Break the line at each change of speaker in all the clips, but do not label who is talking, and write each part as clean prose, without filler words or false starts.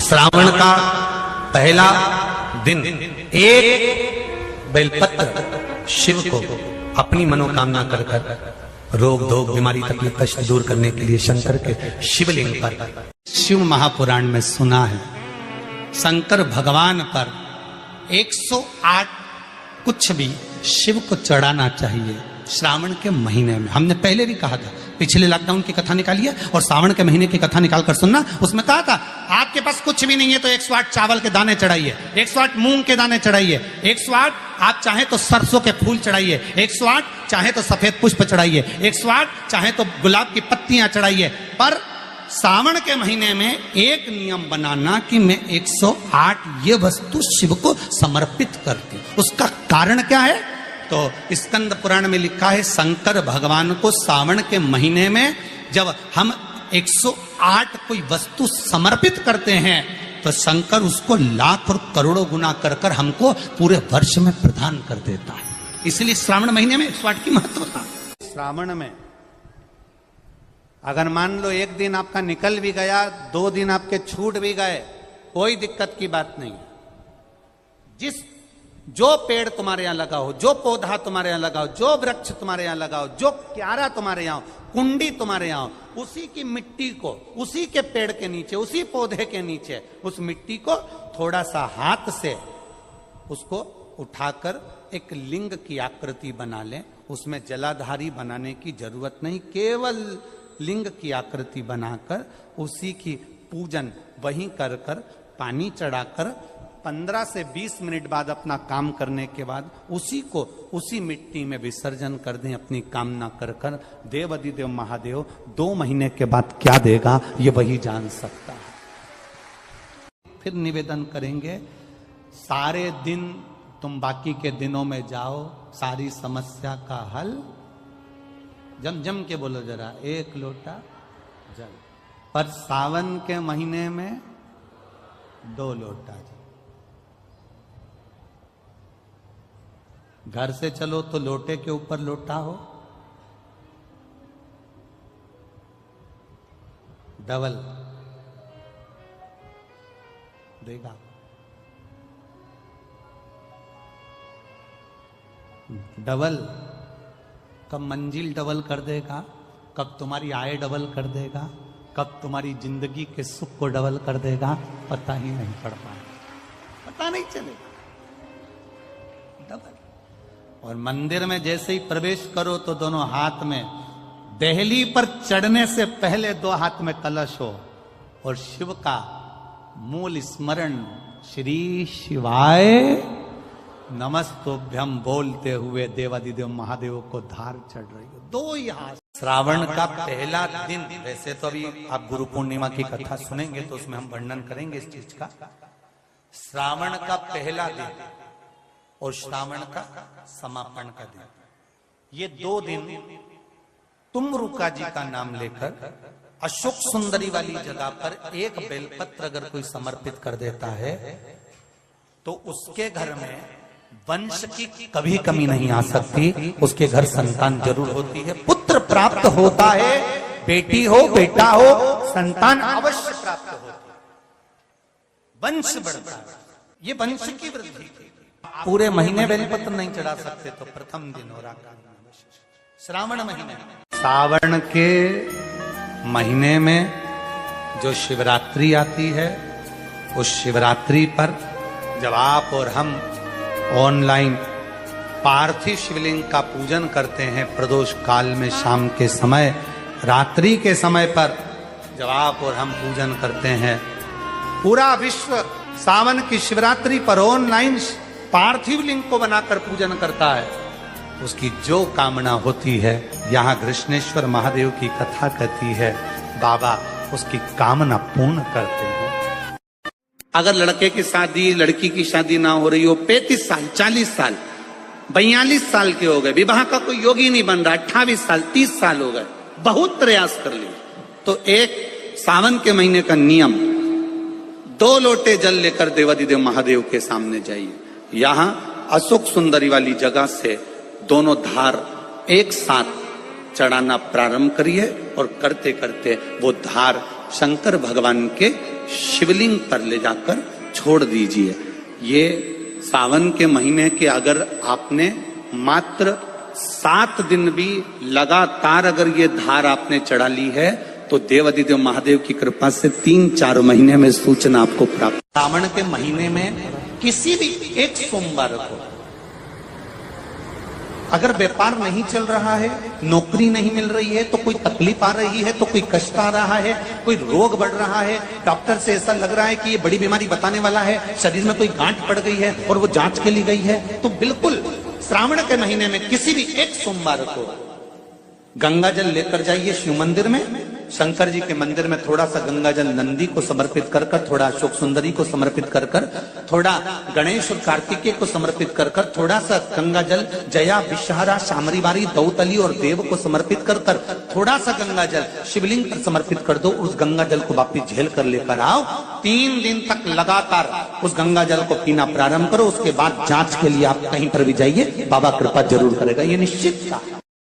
श्रावण का पहला दिन एक बेलपत्र शिव को अपनी मनोकामना कर कर रोग धोग बीमारी तकलीफ कष्ट दूर करने के लिए शंकर के शिवलिंग पर शिव महापुराण में सुना है शंकर भगवान पर 108 कुछ भी शिव को चढ़ाना चाहिए श्रावण के महीने में। हमने पहले भी कहा था, पिछले लॉकडाउन की कथा निकाली है और श्रावण के महीने की कथा निकाल कर सुनना। उसमें कहा था आपके पास कुछ भी नहीं है तो 108 चावल के दाने चढ़ाइए, 108 मूंग के दाने चढ़ाइए, 108 आप चाहे तो सरसों के फूल चढ़ाइए, 108 चाहे तो सफेद पुष्प चढ़ाइए, 108 चाहे तो गुलाब की पत्तियां चढ़ाइए। पर सावन के महीने में एक नियम बनाना कि मैं 108 ये वस्तु शिव को समर्पित करती। उसका कारण क्या है? तो स्कंद पुराण में लिखा है शंकर भगवान को सावन के महीने में जब हम 108 कोई वस्तु समर्पित करते हैं तो शंकर उसको लाख और करोड़ों गुना कर कर हमको पूरे वर्ष में प्रदान कर देता है। इसलिए श्रावण महीने में 108 की महत्वता। श्रावण में अगर मान लो एक दिन आपका निकल भी गया, 2 दिन आपके छूट भी गए, कोई दिक्कत की बात नहीं। जो पेड़ तुम्हारे यहां लगा हो, जो पौधा तुम्हारे यहां लगा हो, जो वृक्ष तुम्हारे यहां लगा हो, जो क्यारा तुम्हारे यहां हो, कुंडी तुम्हारे यहां हो, उसी की मिट्टी को उसी के पेड़ के नीचे, उसी पौधे के नीचे उस मिट्टी को थोड़ा सा हाथ से उसको उठाकर एक लिंग की आकृति बना लें। उसमें जलाधारी बनाने की जरूरत नहीं, केवल लिंग की आकृति बनाकर उसी की पूजन वहीं कर कर पानी चढ़ाकर 15 से 20 मिनट बाद अपना काम करने के बाद उसी को उसी मिट्टी में विसर्जन कर दें अपनी कामना कर कर। देव अधिदेव महादेव 2 महीने के बाद क्या देगा ये वही जान सकता है। फिर निवेदन करेंगे सारे दिन तुम बाकी के दिनों में जाओ, सारी समस्या का हल जम जम के बोलो जरा 1 लोटा जल, पर सावन के महीने में 2 लोटा जल। घर से चलो तो लोटे के ऊपर लोटा हो, डबल देगा। डबल कब मंजिल डबल कर देगा, कब तुम्हारी आय डबल कर देगा, कब तुम्हारी जिंदगी के सुख को डबल कर देगा, पता ही नहीं पड़ पाएगा, पता नहीं चलेगा। डबल। और मंदिर में जैसे ही प्रवेश करो तो दोनों हाथ में, देहली पर चढ़ने से पहले 2 हाथ में कलश हो और शिव का मूल स्मरण श्री शिवाय नमस्तोभ्यम बोलते हुए देवादिदेव महादेव को धार चढ़ रही हो। 2 ही हाथ। श्रावण का पहला दिन, वैसे तो अभी आप गुरु पूर्णिमा की कथा सुनेंगे तो उसमें हम वर्णन करेंगे इस चीज का। श्रावण का पहला दिन और श्रावण का समापन का दिन, ये 2 दिन तुमरुका जी का नाम लेकर अशोक सुंदरी वाली जगह पर एक बेलपत्र अगर कोई समर्पित कर देता है तो उसके घर में वंश की कभी कमी नहीं आ सकती। उसके घर संतान जरूर होती है, पुत्र प्राप्त होता है, बेटी हो बेटा हो संतान अवश्य प्राप्त होती है, वंश बढ़ता है। ये वंश की वृद्धि। पूरे महीने बेलपत्र नहीं चढ़ा सकते तो प्रथम दिन हो रहा श्रावण महीने। सावन के महीने में जो शिवरात्रि आती है, उस शिवरात्रि पर जब आप और हम ऑनलाइन पार्थिव शिवलिंग का पूजन करते हैं प्रदोष काल में, शाम के समय, रात्रि के समय पर जब आप और हम पूजन करते हैं, पूरा विश्व सावन की शिवरात्रि पर ऑनलाइन पार्थिव लिंग को बनाकर पूजन करता है। उसकी जो कामना होती है, यहाँ कृष्णेश्वर महादेव की कथा कहती है, बाबा उसकी कामना पूर्ण करते हैं। अगर लड़के की शादी, लड़की की शादी ना हो रही हो, 35 साल, 40 साल, 42 साल के हो गए, विवाह का कोई योग ही नहीं बन रहा, 28 साल, 30 साल हो गए, बहुत प्रयास कर लिए, तो एक सावन के महीने का नियम, 2 लोटे जल लेकर देवादिदेव महादेव के सामने जाइए। यहां अशोक सुंदरी वाली जगह से दोनों धार एक साथ चढ़ाना प्रारंभ करिए और करते करते वो धार शंकर भगवान के शिवलिंग पर ले जाकर छोड़ दीजिए। ये सावन के महीने के अगर आपने मात्र 7 दिन भी लगातार अगर ये धार आपने चढ़ा ली है तो देवादिदेव महादेव की कृपा से 3-4 महीने में सूचना आपको प्राप्त। सावन के महीने में किसी भी एक सोमवार को अगर व्यापार नहीं चल रहा है, नौकरी नहीं मिल रही है, तो कोई तकलीफ आ रही है, तो कोई कष्ट आ रहा है, कोई रोग बढ़ रहा है, डॉक्टर से ऐसा लग रहा है कि ये बड़ी बीमारी बताने वाला है, शरीर में कोई गांठ पड़ गई है और वो जांच के लिए गई है, तो बिल्कुल श्रावण के महीने में किसी भी एक सोमवार को गंगा जल लेकर जाइए शिव मंदिर में। शंकर जी के मंदिर में थोड़ा सा गंगा जल नंदी को समर्पित कर कर, थोड़ा अशोक सुंदरी को समर्पित कर कर, थोड़ा गणेश और कार्तिकेय को समर्पित कर कर, थोड़ा सा गंगा जल जया विषहारा शामरीवारी दौतली और देव को समर्पित कर कर, थोड़ा सा गंगा जल शिवलिंग पर समर्पित कर दो। उस गंगा जल को वापिस झेल कर लेकर आओ। 3 दिन तक लगातार उस गंगा जल को पीना प्रारंभ करो। उसके बाद जांच के लिए आप कहीं पर भी जाइए, बाबा कृपा जरूर करेगा, ये निश्चित था।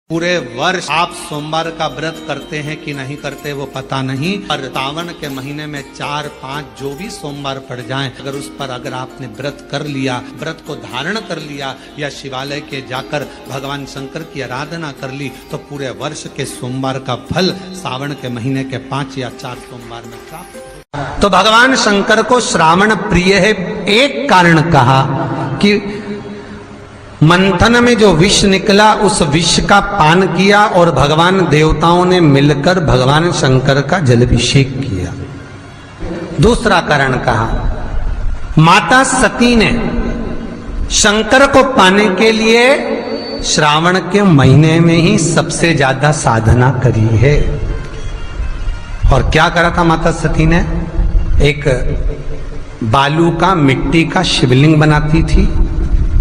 पूरे वर्ष आप सोमवार का व्रत करते हैं कि नहीं करते वो पता नहीं, पर सावन के महीने में 4-5 जो भी सोमवार पड़ जाएं, अगर उस पर अगर आपने व्रत कर लिया, व्रत को धारण कर लिया या शिवालय के जाकर भगवान शंकर की आराधना कर ली, तो पूरे वर्ष के सोमवार का फल सावन के महीने के 5 या 4 सोमवार में प्राप्त। तो भगवान शंकर को श्रावण प्रिय है। एक कारण कहा कि मंथन में जो विष निकला उस विष का पान किया और भगवान देवताओं ने मिलकर भगवान शंकर का जलाभिषेक किया। दूसरा कारण कहा, माता सती ने शंकर को पाने के लिए श्रावण के महीने में ही सबसे ज्यादा साधना करी है। और क्या करा था माता सती ने? एक बालू का मिट्टी का शिवलिंग बनाती थी,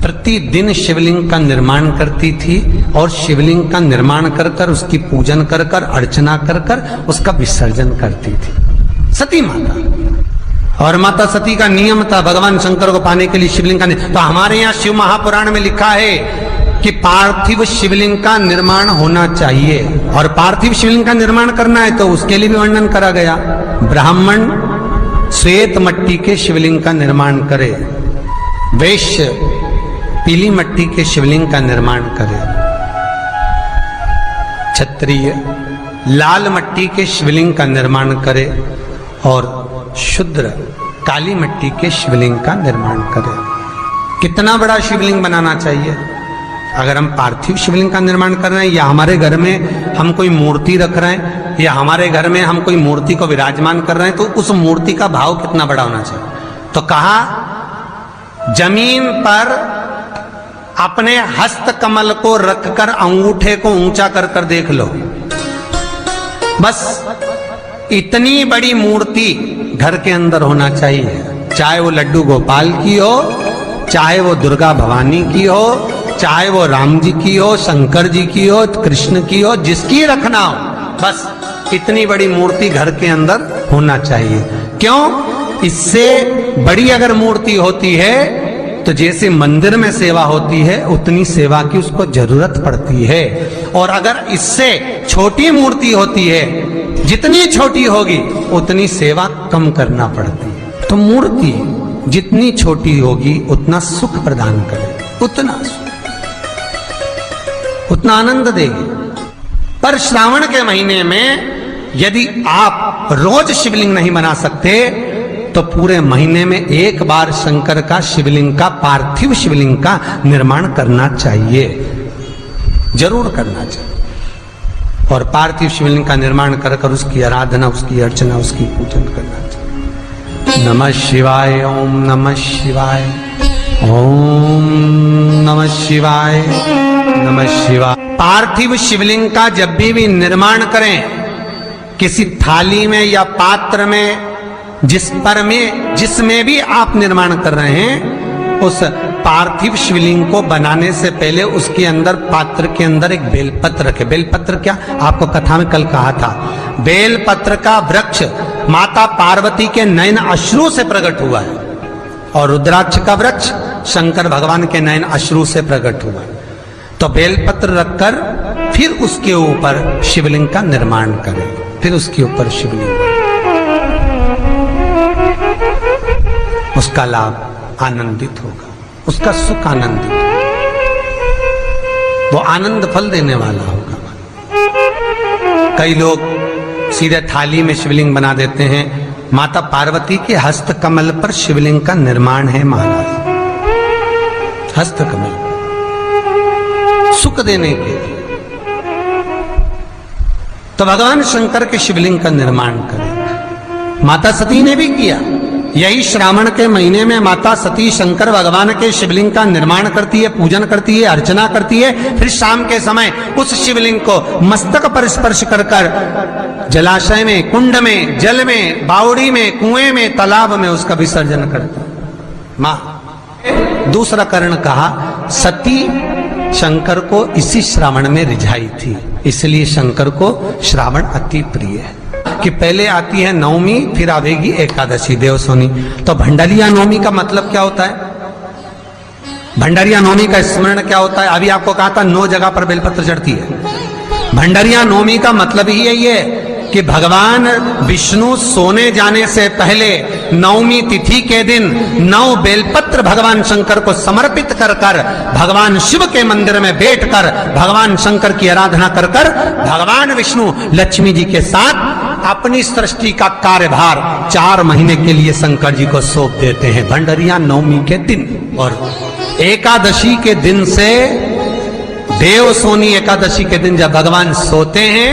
प्रतिदिन शिवलिंग का निर्माण करती थी और शिवलिंग का निर्माण कर कर उसकी पूजन कर कर अर्चना कर कर उसका विसर्जन करती थी सती माता। और माता सती का नियम था भगवान शंकर को पाने के लिए शिवलिंग का। तो हमारे यहाँ शिव महापुराण में लिखा है कि पार्थिव शिवलिंग का निर्माण होना चाहिए, और पार्थिव शिवलिंग का निर्माण करना है तो उसके लिए भी वर्णन करा गया। ब्राह्मण श्वेत मट्टी के शिवलिंग का निर्माण करे, वैश्य पीली मट्टी के शिवलिंग का निर्माण करे, क्षत्रिय लाल मट्टी के शिवलिंग का निर्माण करे और शूद्र काली मट्टी के शिवलिंग का निर्माण करे। कितना बड़ा शिवलिंग बनाना चाहिए? अगर हम पार्थिव शिवलिंग का निर्माण कर रहे हैं या हमारे घर में हम कोई मूर्ति रख रहे हैं या हमारे घर में हम कोई मूर्ति को विराजमान कर रहे हैं, तो उस मूर्ति का भाव कितना बड़ा होना चाहिए? तो कहा, जमीन पर अपने हस्त कमल को रखकर अंगूठे को ऊंचा कर कर देख लो, बस इतनी बड़ी मूर्ति घर के अंदर होना चाहिए। चाहे वो लड्डू गोपाल की हो, चाहे वो दुर्गा भवानी की हो, चाहे वो राम जी की हो, शंकर जी की हो, कृष्ण की हो, जिसकी रखना हो, बस इतनी बड़ी मूर्ति घर के अंदर होना चाहिए। क्यों? इससे बड़ी अगर मूर्ति होती है तो जैसे मंदिर में सेवा होती है उतनी सेवा की उसको जरूरत पड़ती है, और अगर इससे छोटी मूर्ति होती है, जितनी छोटी होगी उतनी सेवा कम करना पड़ती है। तो मूर्ति जितनी छोटी होगी उतना सुख प्रदान करेगी, उतना आनंद देगी। पर श्रावण के महीने में यदि आप रोज शिवलिंग नहीं बना सकते तो पूरे महीने में एक बार शंकर का शिवलिंग का, पार्थिव शिवलिंग का निर्माण करना चाहिए, जरूर करना चाहिए। और पार्थिव शिवलिंग का निर्माण कर कर उसकी आराधना, उसकी अर्चना, उसकी पूजन करना चाहिए। नमः शिवाय, ओम नमः शिवाय, ओम नमः शिवाय, नमः शिवाय। पार्थिव शिवलिंग का जब भी निर्माण करें, किसी थाली में या पात्र में, जिसमें भी आप निर्माण कर रहे हैं, उस पार्थिव शिवलिंग को बनाने से पहले उसके अंदर, पात्र के अंदर एक बेलपत्र रखे। बेलपत्र क्या, आपको कथा में कल कहा था, बेलपत्र का वृक्ष माता पार्वती के नयन अश्रु से प्रकट हुआ है, और रुद्राक्ष का वृक्ष शंकर भगवान के नयन अश्रु से प्रकट हुआ है। तो बेलपत्र रखकर फिर उसके ऊपर शिवलिंग का निर्माण करें, फिर उसके ऊपर शिवलिंग। उसका लाभ आनंदित होगा, उसका सुख आनंदित होगा, वो आनंद फल देने वाला होगा। कई लोग सीधे थाली में शिवलिंग बना देते हैं। माता पार्वती के हस्त कमल पर शिवलिंग का निर्माण है महाराज, हस्त कमल सुख देने के लिए। तो भगवान शंकर के शिवलिंग का निर्माण करें। माता सती ने भी किया। यही श्रावण के महीने में माता सती शंकर भगवान के शिवलिंग का निर्माण करती है, पूजन करती है, अर्चना करती है। फिर शाम के समय उस शिवलिंग को मस्तक पर स्पर्श कर कर जलाशय में, कुंड में, जल में, बावड़ी में, कुएं में, तालाब में उसका विसर्जन करती है मां। दूसरा कारण कहा, सती शंकर को इसी श्रावण में रिझाई थी, इसलिए शंकर को श्रावण अति प्रिय है। कि पहले आती है नवमी, फिर आवेगी एकादशी देवसोनी। तो भंडारिया नवमी का मतलब क्या होता है? भंडारिया नवमी का स्मरण क्या होता है? अभी आपको कहा था 9 जगह पर बेलपत्र चढ़ती है। भंडारिया नवमी का मतलब ही यही है कि भगवान विष्णु सोने जाने से पहले नवमी तिथि के दिन 9 बेलपत्र भगवान शंकर को समर्पित कर कर भगवान शिव के मंदिर में बैठकर भगवान शंकर की आराधना कर कर भगवान विष्णु लक्ष्मी जी के साथ अपनी सृष्टि का कार्यभार 4 महीने के लिए शंकर जी को सौंप देते हैं भंडारिया नवमी के दिन। और एकादशी के दिन से, देवसोनी एकादशी के दिन जब भगवान सोते हैं,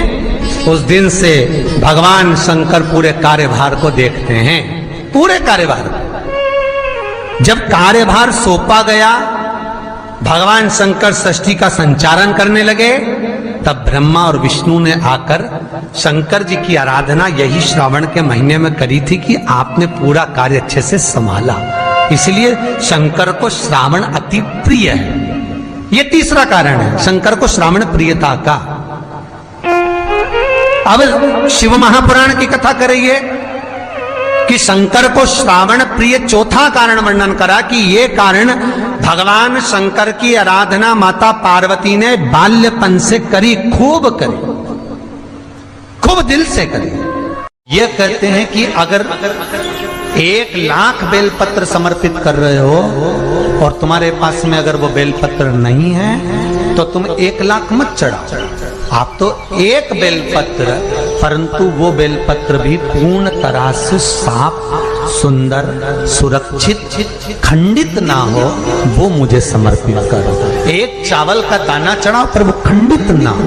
उस दिन से भगवान शंकर पूरे कार्यभार को देखते हैं। पूरे कार्यभार, जब कार्यभार सौंपा गया, भगवान शंकर सृष्टि का संचालन करने लगे, तब ब्रह्मा और विष्णु ने आकर शंकर जी की आराधना यही श्रावण के महीने में करी थी कि आपने पूरा कार्य अच्छे से संभाला, इसलिए शंकर को श्रावण अति प्रिय है। ये तीसरा कारण है शंकर को श्रावण प्रियता का। अब शिव महापुराण की कथा करिए कि शंकर को श्रावण प्रिय चौथा कारण वर्णन करा कि ये कारण भगवान शंकर की आराधना माता पार्वती ने बाल्यपन से करी, खूब करी, खूब दिल से करी। ये कहते हैं कि अगर 1,00,000 बेलपत्र समर्पित कर रहे हो और तुम्हारे पास में अगर वो बेलपत्र नहीं है तो तुम 1,00,000 मत चढ़ाओ। आप तो एक बेलपत्र, परंतु वो बेलपत्र भी पूर्ण तरह से साफ, सुंदर, सुरक्षित, खंडित ना हो, वो मुझे समर्पित करो। एक चावल का दाना चढ़ाओ पर वो खंडित ना हो,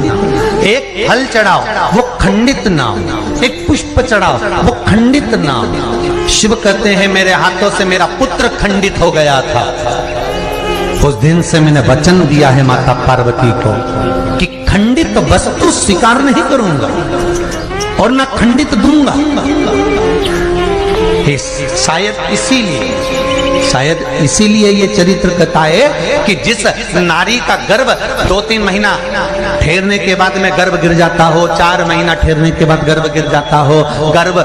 एक फल चढ़ाओ वो खंडित ना हो, एक पुष्प चढ़ाओ वो खंडित ना हो। शिव कहते हैं मेरे हाथों से मेरा पुत्र खंडित हो गया था, उस दिन से मैंने वचन दिया है माता पार्वती को कि खंडित वस्तु स्वीकार नहीं करूंगा और ना खंडित दूंगा। शायद इसीलिए ये चरित्र कथा है कि जिस नारी का गर्भ 2-3 महीना ठहरने के बाद में गर्भ गिर जाता हो, 4 महीना ठहरने के बाद गर्भ गिर जाता हो, गर्भ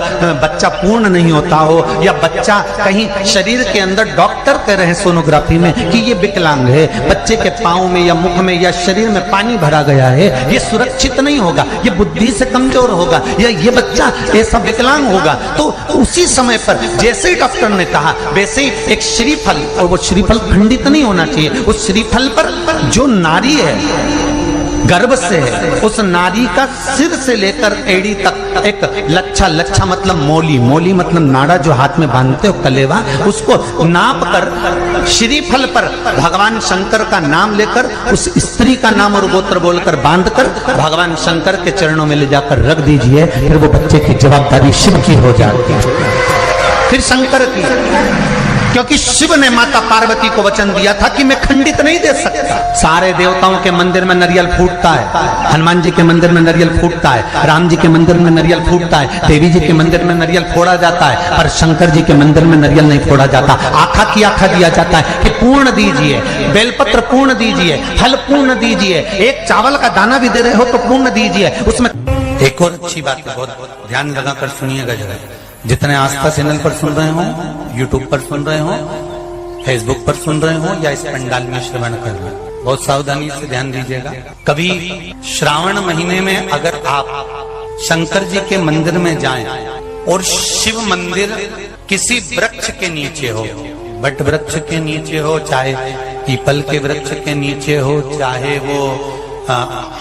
बच्चा पूर्ण नहीं होता हो, या बच्चा कहीं शरीर के अंदर डॉक्टर कह रहे हैं सोनोग्राफी में कि ये विकलांग है, बच्चे के पाँव में या मुख में या शरीर में पानी भरा गया है, ये सुरक्षित नहीं होगा, ये बुद्धि से कमजोर होगा, या ये बच्चा ऐसा विकलांग होगा, तो उसी समय पर जैसे ही डॉक्टर ने कहा वैसे ही एक श्रीफल, और वो श्रीफल खंडित नहीं होना चाहिए, उस श्रीफल पर जो नारी है गर्भ से है, उस नारी का सिर से लेकर एड़ी तक एक लच्छा, लच्छा मतलब मोली, मोली मतलब नाड़ा जो हाथ में बांधते हो कलेवा, उसको नाप कर श्रीफल पर भगवान शंकर का नाम लेकर उस स्त्री का नाम और गोत्र बोलकर बांधकर भगवान शंकर के चरणों में ले जाकर रख दीजिए, फिर वो बच्चे की जवाबदारी शिव की हो जाती है, फिर शंकर की, क्योंकि शिव ने माता पार्वती को वचन दिया था कि मैं खंडित नहीं दे सकता। सारे देवताओं के मंदिर में नारियल फूटता है, हनुमान जी के मंदिर में नारियल फूटता है, राम जी के मंदिर में नारियल फूटता है, देवी जी के मंदिर में नारियल फोड़ा जाता है, पर शंकर जी के मंदिर में नारियल नहीं फोड़ा जाता। आखा की आखा दिया जाता है कि पूर्ण दीजिए, बेलपत्र पूर्ण दीजिए, फल पूर्ण दीजिए, एक चावल का दाना भी दे रहे हो तो पूर्ण दीजिए। उसमें एक और अच्छी बात है, बहुत ध्यान लगाकर सुनिएगा जरा। जितने आस्था चैनल पर सुन रहे हो, यूट्यूब पर सुन रहे हो, फेसबुक पर सुन रहे हो, या इस पंडाल में श्रवण कर रहे हो, बहुत सावधानी से ध्यान दीजिएगा। कभी श्रावण महीने में अगर आप शंकर जी के मंदिर में जाएं और शिव मंदिर किसी वृक्ष के नीचे हो, बट वृक्ष के नीचे हो, चाहे पीपल के वृक्ष के नीचे हो, चाहे वो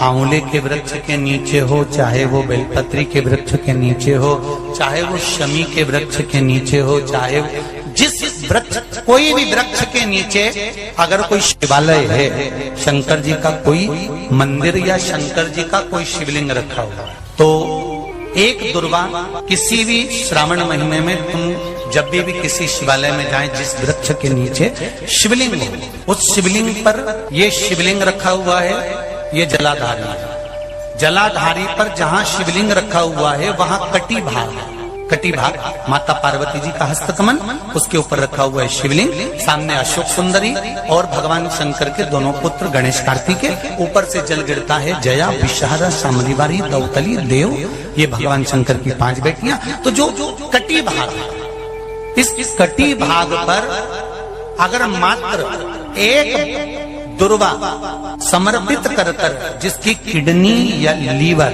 आंवले के वृक्ष के नीचे हो, चाहे वो बेलपत्री के वृक्ष के नीचे हो, चाहे वो शमी के वृक्ष के नीचे हो, चाहे जिस वृक्ष, कोई भी वृक्ष के नीचे अगर कोई शिवालय है, शंकर जी का कोई मंदिर या शंकर जी का कोई शिवलिंग रखा हुआ, तो एक दुर्वा किसी भी श्रावण महीने में तुम जब भी किसी शिवालय में जाएं, जिस वृक्ष के नीचे शिवलिंग हो, उस शिवलिंग पर ये शिवलिंग रखा हुआ है, ये जलाधारी है। जलाधारी पर जहां शिवलिंग रखा हुआ है वहां कटी भाग माता पार्वती जी का हस्तकमल, उसके ऊपर रखा हुआ है शिवलिंग, सामने अशोक सुंदरी और भगवान शंकर के दोनों पुत्र गणेश कार्तिके, ऊपर से जल गिरता है जया विषहारा शामलीवारी दौतली देव, ये भगवान शंकर की 5 बेटियां। तो जो कटी भाग, इस कटी भाग पर अगर मात्र एक दुर्वा समर्पित कर जिसकी किडनी या लीवर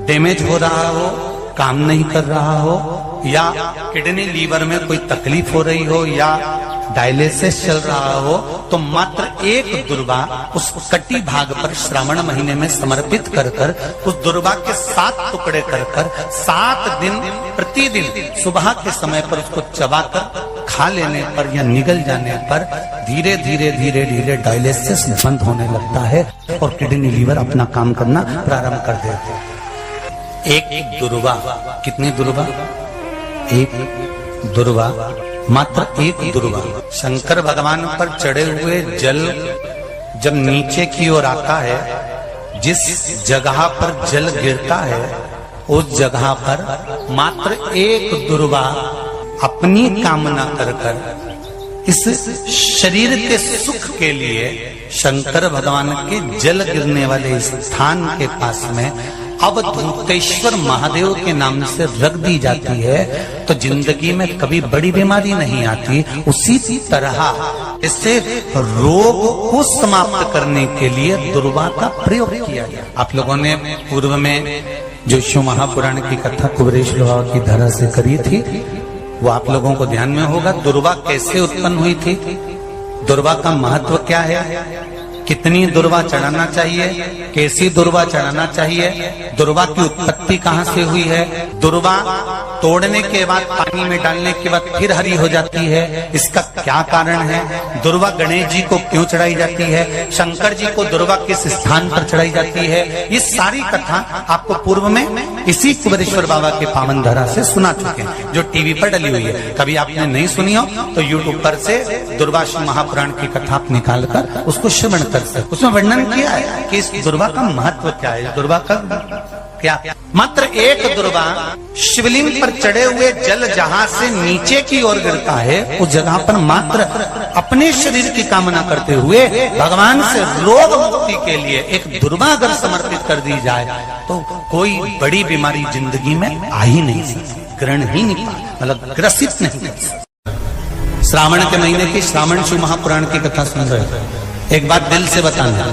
डैमेज हो रहा हो, काम नहीं कर रहा हो, या किडनी लीवर में कोई तकलीफ हो रही हो, या डायलिसिस चल रहा हो, तो मात्र एक दुर्वा उस कटी भाग पर श्रावण महीने में समर्पित कर उस दुर्वा के 7 टुकड़े कर 7 दिन प्रतिदिन सुबह के समय पर उसको चबाकर खा लेने पर या निगल जाने पर धीरे धीरे डायलिसिस बंद होने लगता है और किडनी लीवर अपना काम करना प्रारंभ कर देते हैं। एक दुर्वा, कितनी दुर्वा? एक दुर्वा, मात्र एक दुर्वा। शंकर भगवान पर चढ़े हुए जल जब नीचे की ओर आता है, जिस जगह पर जल गिरता है उस जगह पर मात्र एक दुर्वा अपनी कामना कर इस शरीर के सुख के लिए शंकर भगवान के जल गिरने वाले स्थान के पास में अवधूतेश्वर महादेव के नाम से रख दी जाती है, तो जिंदगी में कभी बड़ी बीमारी नहीं आती। उसी तरह इससे रोग को समाप्त करने के लिए दुर्वा का प्रयोग किया गया। आप लोगों ने पूर्व में जो शिव महापुराण की कथा कुबेरेश लोहा की धरा से करी थी, वो आप लोगों को ध्यान में होगा। दुर्वा कैसे उत्पन्न हुई थी, दुर्वा का महत्व क्या है, कितनी दुर्वा चढ़ाना चाहिए, कैसी दुर्वा चढ़ाना चाहिए, दुर्वा की उत्पत्ति कहाँ से हुई है, दुर्वा तोड़ने के बाद पानी में डालने के बाद फिर हरी हो जाती है, इसका क्या कारण है, दुर्वा गणेश जी को क्यों चढ़ाई जाती है, शंकर जी को दुर्वा किस स्थान पर चढ़ाई जाती है, ये सारी कथा आपको पूर्व में इसी कुबेरेश्वर बाबा के पावन धरा से सुना चुके हैं, जो टीवी पर डली हुई है। कभी आपने नहीं सुनी हो तो यूट्यूब पर से दुर्वा महापुराण की कथा आप निकाल कर उसको श्रवण कर सकते। उसमें वर्णन किया है कि इस दुर्वा का महत्व क्या है, दुर्वा का क्या। मात्र एक दुर्वा शिवलिंग पर चढ़े हुए जल जहां से नीचे की ओर गिरता है, उस जगह पर मात्र अपने शरीर की कामना करते हुए भगवान से रोग मुक्ति के लिए एक दुर्वा अगर समर्पित कर दी जाए तो कोई बड़ी बीमारी जिंदगी में आ ही नहीं सकती, ग्रहण ही नहीं पा, मतलब ग्रसित नहीं कर सकती। श्रावण के महीने की श्रावण शिव महापुराण की कथा सुन रहे थे, एक बात दिल से बताना,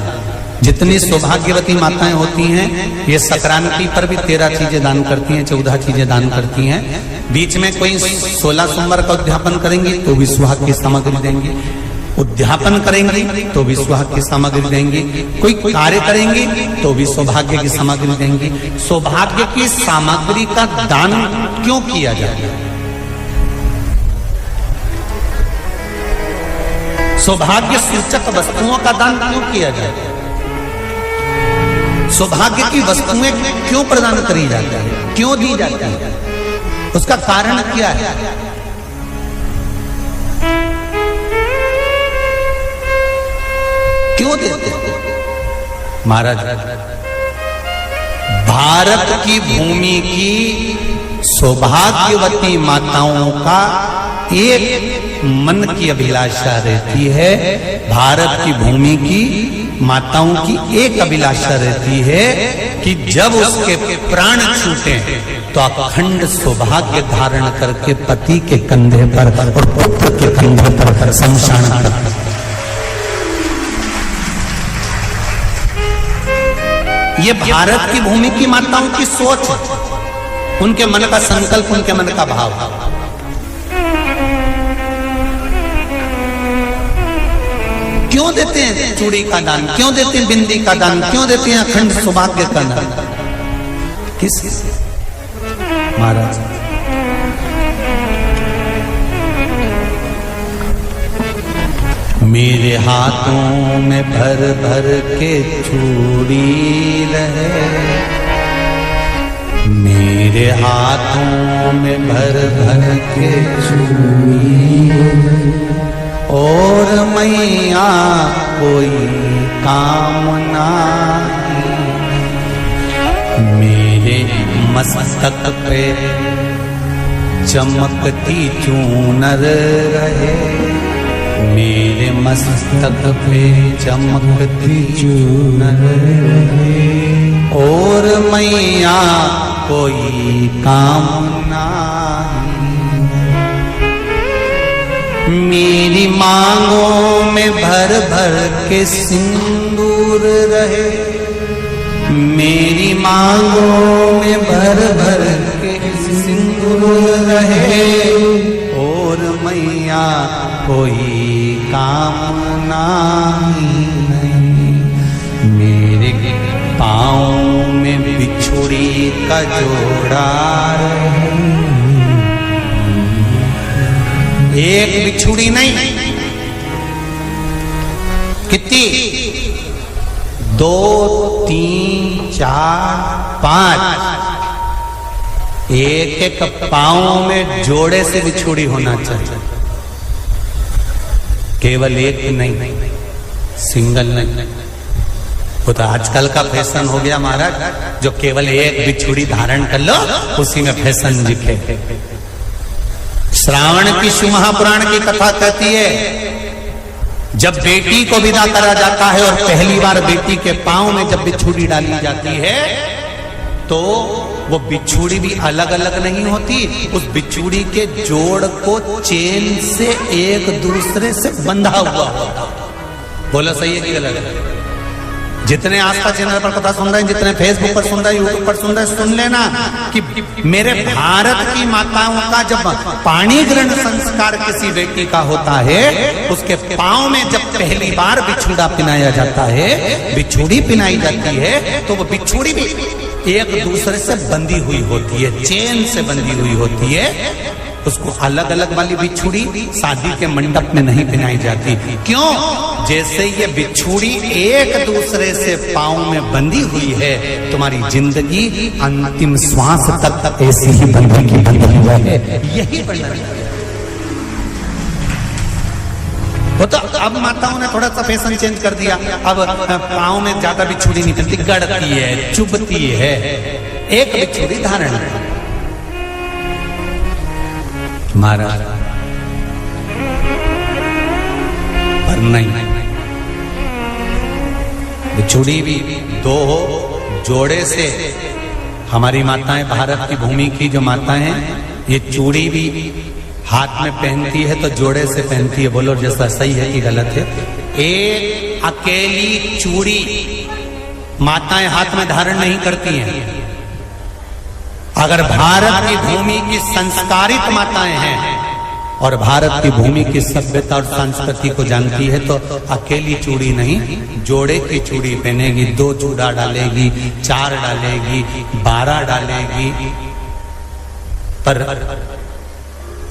जितनी सौभाग्यवती माताएं होती हैं ये संक्रांति पर भी 13 चीजें दान करती हैं, 14 चीजें दान करती हैं। बीच में कोई 16 सोमवार का उद्यापन करेंगी तो भी सुहाग की सामग्री देंगी, उद्यापन करेंगी तो भी सुहाग की सामग्री देंगी, कोई कार्य करेंगी तो भी सौभाग्य की सामग्री देंगी। सौभाग्य की सामग्री का दान क्यों किया जाए, सौभाग्य सूचक वस्तुओं का दान क्यों किया जाए, सौभाग्य की वस्तुएं क्यों प्रदान करी जाती है, क्यों दी जाती है, उसका कारण क्या है। क्यों देते हैं महाराज? भारत की भूमि की सौभाग्यवती माताओं का एक मन की अभिलाषा रहती है, भारत की भूमि की माताओं की एक अभिलाषा रहती है कि जब उसके प्राण छूटे तो अखंड सौभाग्य धारण करके पति के कंधे पर और पुत्र के कंधे पर शमशान कर। ये भारत की भूमि की माताओं की सोच है, उनके मन का संकल्प, उनके मन का भाव। क्यों देते हैं चूड़ी का दान, क्यों देते हैं बिंदी का दान, क्यों देते हैं अखंड सौभाग्य का दान? किस महाराज? मेरे हाथों में भर भर के चूड़ी रहे, मेरे हाथों में भर भर के चूड़ी, और मैया कोई कामना मेरे मस्तक पे चमकती चूनर रहे, मेरे मस्तक पे चमकती चूनर रहे, और मैया कोई कामना मेरी मांगों में भर भर के सिंदूर रहे, मेरी मांगों में भर भर के सिंदूर रहे, और मैया कोई कामना नहीं मेरे पाँव में बिछुड़ी का जोड़ा रहे, एक बिछुड़ी नहीं, कितनी? 2, 3, 4, 5, एक एक पाँव में जोड़े से बिछुड़ी होना चाहिए, केवल एक नहीं, सिंगल नहीं। वो तो आजकल का फैशन हो गया महाराज, जो केवल एक बिछुड़ी धारण कर लो उसी में फैशन दिखे। श्रावण की शिव महापुराण की कथा कहती है, जब बेटी को विदा करा जाता है और पहली बार बेटी के पांव में जब बिछुड़ी डाली जाती है, तो वो बिछुड़ी भी अलग अलग नहीं होती, उस बिछुड़ी के जोड़ को चेन से एक दूसरे से बंधा हुआ होता। बोलो सही है कि गलत है? जितने आस्था चैनल पर कथा सुन रहे हैं, जितने फेसबुक पर सुन रहे हैं, यूट्यूब पर सुन रहे हैं, सुन लेना कि मेरे भारत की माताओं का जब पाणी ग्रहण संस्कार किसी बेटी का होता है, उसके पांव में जब पहली बार बिछुड़ा पिनाया जाता है, बिछुड़ी पिनाई जाती है, तो वो बिछुड़ी भी एक दूसरे से बंधी हुई होती है, चेन से बंधी हुई होती है। उसको अलग अलग वाली बिछुड़ी शादी के मंडप में नहीं पिनाई जाती। क्यों? जैसे ये बिछुड़ी एक दूसरे से पांव में बंधी हुई है, तुम्हारी जिंदगी अंतिम श्वास तक ऐसी ही बंधी हुई है, यही वर्णन है। वो तो अब माताओं ने थोड़ा सा फैशन चेंज कर दिया, अब पांव में ज्यादा बिछुड़ी नहीं पहनती, गड़ती है, चुभती है, एक बिछुड़ी धारण है। महाराज पर नहीं, बिछुड़ी भी 2 हो, जोड़े से। हमारी माताएं, भारत की भूमि की जो माताएं हैं, ये चूड़ी भी हाथ में पहनती है तो जोड़े से पहनती है। बोलो जैसा सही है कि गलत है? एक अकेली चूड़ी माताएं हाथ में धारण नहीं करती हैं। अगर भारत की भूमि की संस्कारित माताएं हैं और भारत की भूमि की सभ्यता और संस्कृति को जानती है, तो अकेली चूड़ी नहीं, जोड़े की चूड़ी पहनेगी, 2 चूड़ा डालेगी, 4 डालेगी, 12 डालेगी, पर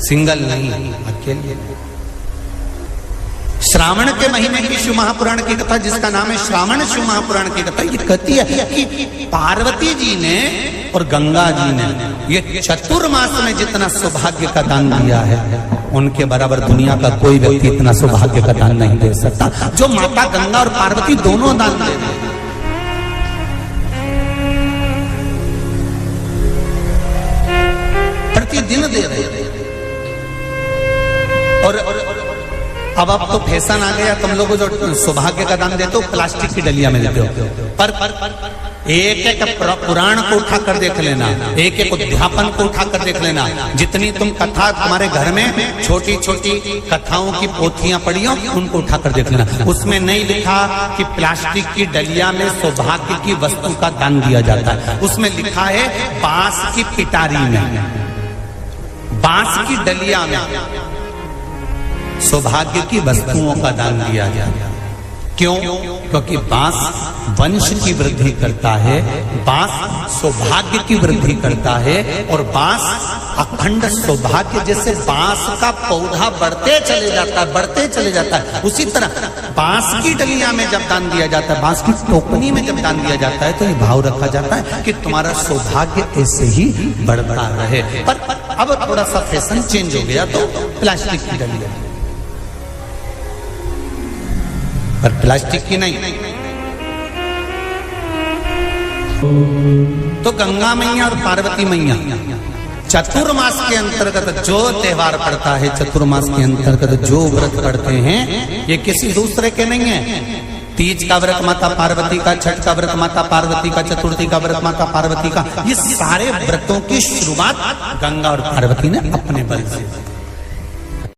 सिंगल नहीं, अकेले। श्रावण के महीने की शिव महापुराण की कथा, जिसका नाम है श्रावण शिव महापुराण की कथा, ये कहती है कि पार्वती जी ने और गंगा जी ने ये चतुर्मास में जितना सौभाग्य का दान दिया है, उनके बराबर दुनिया का कोई व्यक्ति इतना सौभाग्य का दान नहीं दे सकता, जो माता गंगा और पार्वती दोनों दान दे रहे हैं। प्रतिदिन दे रहे हैं। और अब तो फैशन आ गया, तुम लोग जो सौभाग्य का दान देते हो प्लास्टिक की डलिया में देते हो, पर एक एक पुराण को उठा कर देख लेना, एक एक उद्यापन को उठा कर देख लेना, जितनी तुम कथा तुम्हारे घर में छोटी छोटी कथाओं की पोथियां पड़ी हो, उनको उठा कर देख लेना। उसमें नहीं लिखा कि प्लास्टिक की डलिया में सौभाग्य की वस्तु का दान दिया जाता है, उसमें लिखा है बांस की पिटारी में, बांस की डलिया में सौभाग्य की वस्तुओं का दान दिया जाए। क्यों? क्योंकि बांस वंश की वृद्धि करता है, बांस सौभाग्य की वृद्धि करता है, और बांस अखंड सौभाग्य। जैसे बांस का पौधा बढ़ते चले जाता है, बढ़ते चले जाता है, उसी तरह बांस की डलिया में जब दान दिया जाता है, बांस की टोकनी में जब दान दिया जाता है, तो ये भाव रखा जाता है कि तुम्हारा सौभाग्य ऐसे ही बढ़ता रहे। पर अब थोड़ा सा फैशन चेंज हो गया, तो प्लास्टिक की डलिया, पर प्लास्टिक की नहीं। तो गंगा मैया और पार्वती मैया चतुर्मास के अंतर्गत जो त्योहार पड़ता है, चतुर्मास के अंतर्गत जो व्रत पड़ते हैं, ये किसी दूसरे के नहीं है। तीज का व्रत माता पार्वती का, छठ का व्रत माता पार्वती का, चतुर्थी का व्रत माता पार्वती का, ये सारे व्रतों की शुरुआत गंगा और पार्वती ने अपने बल से